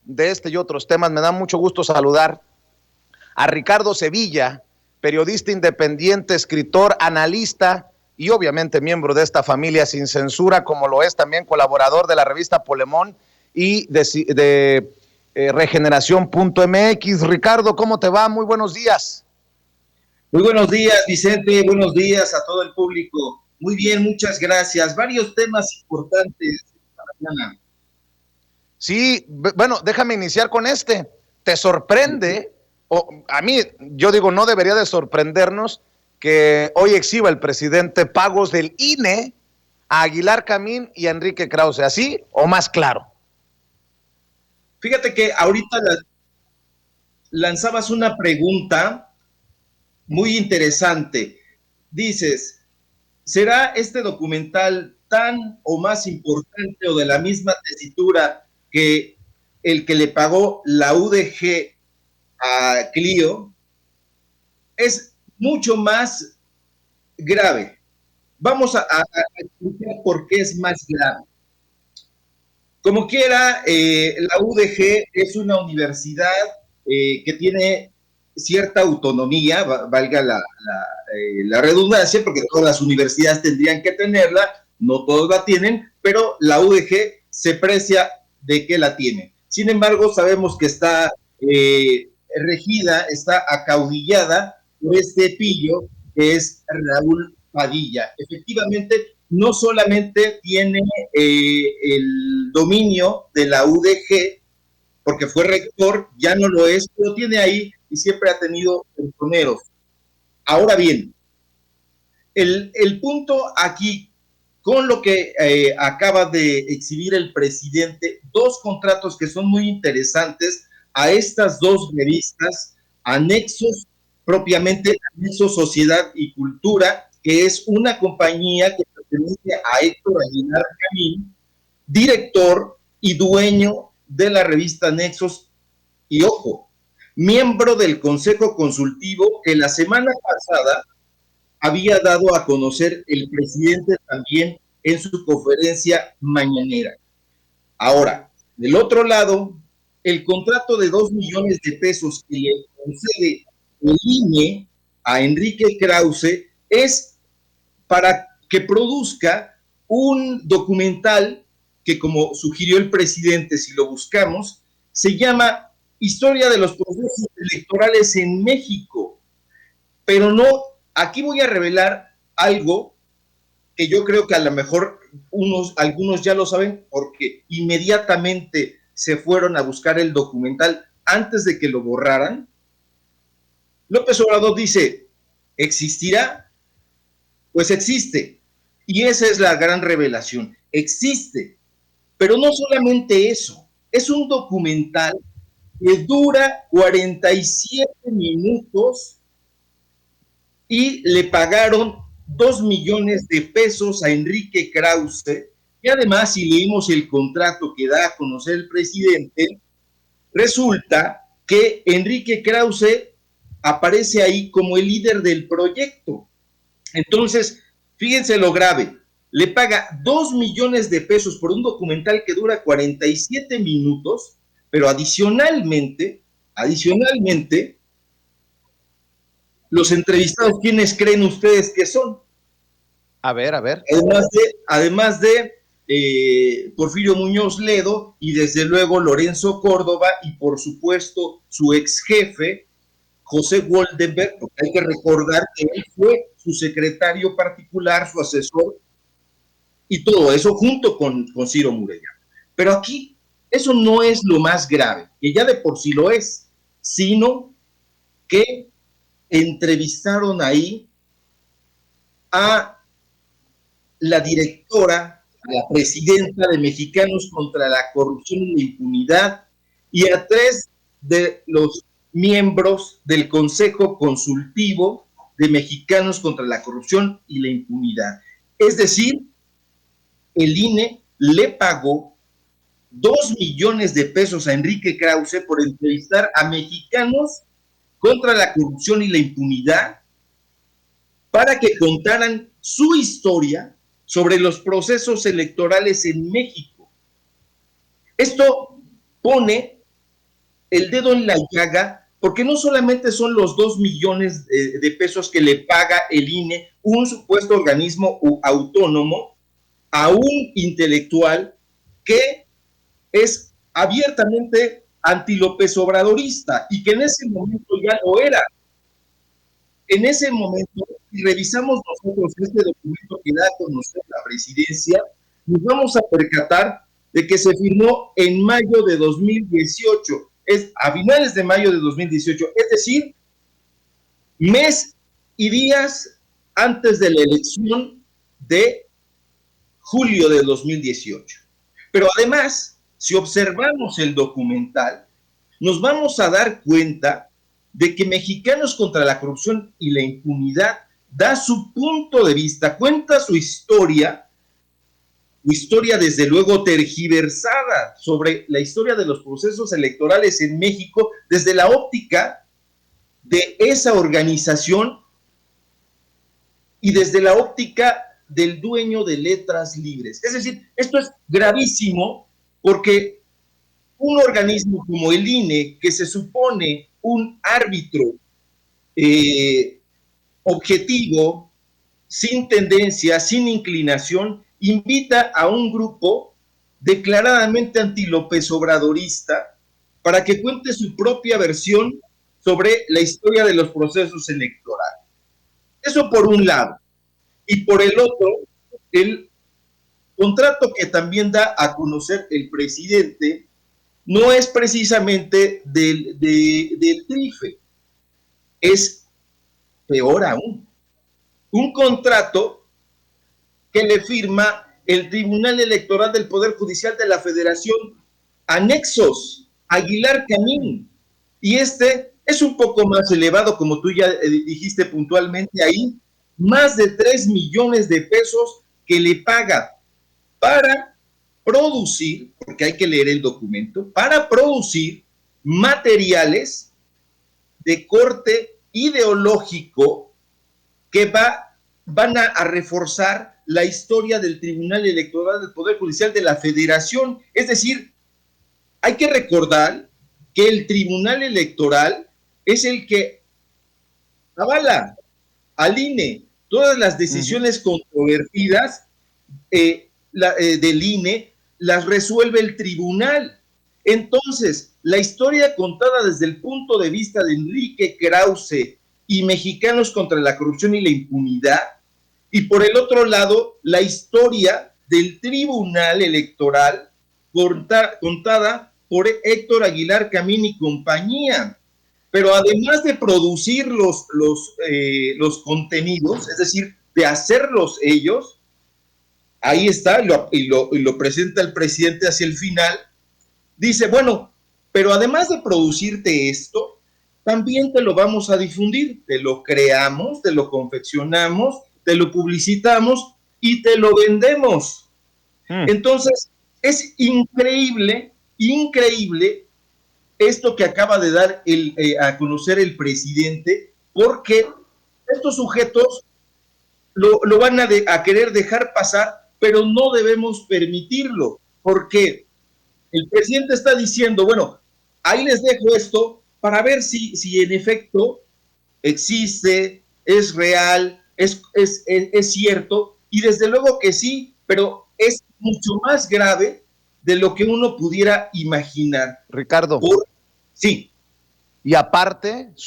de este y otros temas, me da mucho gusto saludar a Ricardo Sevilla, periodista independiente, escritor, analista y obviamente miembro de esta familia sin censura, como lo es también colaborador de la revista Polemón y de Regeneración.mx. Ricardo, ¿cómo te va? Muy buenos días. Muy buenos días, Vicente. Buenos días a todo el público. Muy bien, muchas gracias. Varios temas importantes esta mañana. Sí, bueno, déjame iniciar con este. ¿Te sorprende? O a mí, yo digo, no debería de sorprendernos que hoy exhiba el presidente pagos del INE a Aguilar Camín y a Enrique Krause, ¿así o más claro? Fíjate que ahorita lanzabas una pregunta muy interesante. Dices, ¿será este documental tan o más importante o de la misma tesitura que el que le pagó la UDG a Clio? Es mucho más grave. Vamos a explicar por qué es más grave. Como quiera, la UDG es una universidad que tiene cierta autonomía, valga la redundancia, porque todas las universidades tendrían que tenerla, no todos la tienen, pero la UDG se precia de que la tiene. Sin embargo, sabemos que está regida, está acaudillada por este pillo que es Raúl Padilla. Efectivamente, no solamente tiene el dominio de la UDG, porque fue rector, ya no lo es, pero tiene ahí y siempre ha tenido personeros. Ahora bien, el punto aquí, con lo que acaba de exhibir el presidente, dos contratos que son muy interesantes a estas dos revistas, Anexos, propiamente Anexos Sociedad y Cultura, que es una compañía que pertenece a Héctor Aguilar Camín, director y dueño de la revista Nexos, y ojo, miembro del Consejo Consultivo que la semana pasada había dado a conocer el presidente también en su conferencia mañanera. Ahora, del otro lado, el contrato de 2 millones de pesos que le concede el INE a Enrique Krause es para que produzca un documental que, como sugirió el presidente, si lo buscamos, se llama Historia de los procesos electorales en México. Pero no, aquí voy a revelar algo que yo creo que a lo mejor algunos ya lo saben porque inmediatamente se fueron a buscar el documental antes de que lo borraran. López Obrador dice, ¿existirá? Pues existe. Y esa es la gran revelación. Existe. Pero no solamente eso. Es un documental que dura 47 minutos y le pagaron 2 millones de pesos a Enrique Krause. Y además, si leímos el contrato que da a conocer el presidente, resulta que Enrique Krause aparece ahí como el líder del proyecto. Entonces, fíjense lo grave, le paga 2 millones de pesos por un documental que dura 47 minutos, pero adicionalmente, los entrevistados, ¿quiénes creen ustedes que son? A ver, a ver. Además de Porfirio Muñoz Ledo y desde luego Lorenzo Córdoba y por supuesto su ex jefe, José Woldenberg, porque hay que recordar que él fue su secretario particular, su asesor, y todo eso junto con Ciro Murayama. Pero aquí eso no es lo más grave, que ya de por sí lo es, sino que entrevistaron ahí a la directora, a la presidenta de Mexicanos contra la Corrupción y la Impunidad, y a 3 de los miembros del Consejo Consultivo de Mexicanos contra la Corrupción y la Impunidad. Es decir, el INE le pagó 2 millones de pesos a Enrique Krause por entrevistar a mexicanos contra la corrupción y la impunidad para que contaran su historia sobre los procesos electorales en México. Esto pone el dedo en la llaga, porque no solamente son los 2 millones de pesos que le paga el INE, un supuesto organismo autónomo, a un intelectual que es abiertamente anti-López Obradorista y que en ese momento ya lo era. En ese momento, si revisamos nosotros este documento que da a conocer la presidencia, nos vamos a percatar de que se firmó en mayo de 2018, a finales de mayo de 2018, es decir, mes y días antes de la elección de julio de 2018. Pero además, si observamos el documental, nos vamos a dar cuenta de que Mexicanos contra la Corrupción y la Impunidad da su punto de vista, cuenta su historia desde luego tergiversada sobre la historia de los procesos electorales en México desde la óptica de esa organización y desde la óptica del dueño de Letras Libres. Es decir, esto es gravísimo porque un organismo como el INE, que se supone un árbitro objetivo, sin tendencia, sin inclinación, invita a un grupo declaradamente anti-López Obradorista para que cuente su propia versión sobre la historia de los procesos electorales. Eso por un lado. Y por el otro, el contrato que también da a conocer el presidente no es precisamente del TRIFE, es peor aún, un contrato que le firma el Tribunal Electoral del Poder Judicial de la Federación, anexos, Aguilar Camín, y este es un poco más elevado, como tú ya dijiste puntualmente ahí, más de 3 millones de pesos que le paga para producir, porque hay que leer el documento, para producir materiales de corte ideológico que van a reforzar la historia del Tribunal Electoral del Poder Judicial de la Federación. Es decir, hay que recordar que el Tribunal Electoral es el que avala al INE todas las decisiones controvertidas del INE, las resuelve el tribunal. Entonces, la historia contada desde el punto de vista de Enrique Krause y Mexicanos contra la Corrupción y la Impunidad, y por el otro lado, la historia del Tribunal Electoral contada por Héctor Aguilar Camín y compañía. Pero además de producir los contenidos, es decir, de hacerlos ellos, ahí está, y lo presenta el presidente hacia el final, dice, bueno, pero además de producirte esto, también te lo vamos a difundir, te lo creamos, te lo confeccionamos, te lo publicitamos y te lo vendemos. Entonces, es increíble esto que acaba de dar a conocer el presidente, porque estos sujetos lo van a querer dejar pasar, pero no debemos permitirlo, porque el presidente está diciendo, bueno, ahí les dejo esto para ver si en efecto existe, es real, es cierto, y desde luego que sí, pero es mucho más grave de lo que uno pudiera imaginar. Ricardo. Sí. Y aparte,